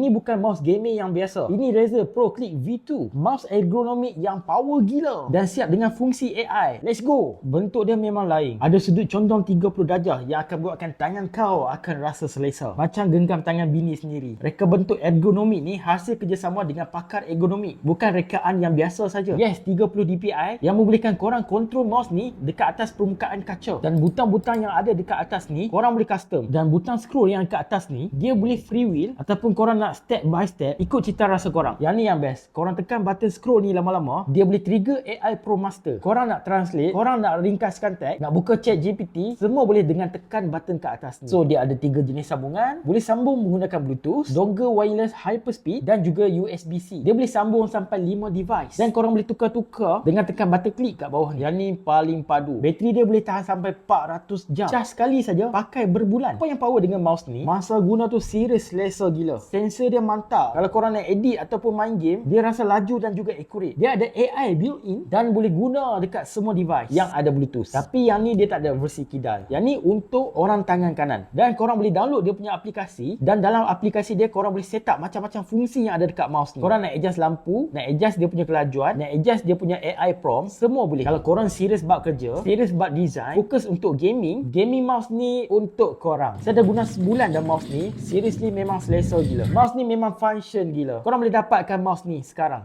Ini bukan mouse gaming yang biasa. Ini Razer Pro Click V2. Mouse ergonomik yang power gila dan siap dengan fungsi AI. Let's go. Bentuk dia memang lain. Ada sudut condong 30 darjah yang akan buatkan tangan kau akan rasa selesa. Macam genggam tangan bini sendiri. Reka bentuk ergonomik ni hasil kerjasama dengan pakar ergonomik. Bukan rekaan yang biasa saja. Yes, 30 dpi yang membolehkan korang kontrol mouse ni dekat atas permukaan kaca. Dan butang-butang yang ada dekat atas ni korang boleh custom. Dan butang scroll yang dekat atas ni dia boleh free wheel ataupun korang nak step by step ikut cita rasa korang. Yang ni yang best. Korang tekan button scroll ni lama-lama dia boleh trigger AI Pro Master. Korang nak translate, korang nak ringkaskan teks, nak buka chat GPT, semua boleh dengan tekan button ke atas ni. So dia ada 3 jenis sambungan. Boleh sambung menggunakan Bluetooth, dongle wireless hyperspeed dan juga USB-C. Dia boleh sambung sampai 5 device. Dan korang boleh tukar-tukar dengan tekan button klik kat bawah ni. Yang ni paling padu. Bateri dia boleh tahan sampai 400 jam. Charge sekali saja pakai berbulan. Apa yang power dengan mouse ni? Masa guna tu serius selesa gila. Sensor dia mantap. Kalau korang nak edit ataupun main game, dia rasa laju dan juga accurate. Dia ada AI built-in dan boleh guna dekat semua device yang ada Bluetooth. Tapi yang ni dia tak ada versi kidal. Yang ni untuk orang tangan kanan. Dan korang boleh download dia punya aplikasi dan dalam aplikasi dia korang boleh set up macam-macam fungsi yang ada dekat mouse ni. Korang nak adjust lampu, nak adjust dia punya kelajuan, nak adjust dia punya AI prompt, semua boleh. Kalau korang serius bab kerja, serius bab design, fokus untuk gaming mouse ni untuk korang. Saya dah guna sebulan dah mouse ni. Seriously memang selesa gila. Mouse ni memang function gila. Korang boleh dapatkan mouse ni sekarang.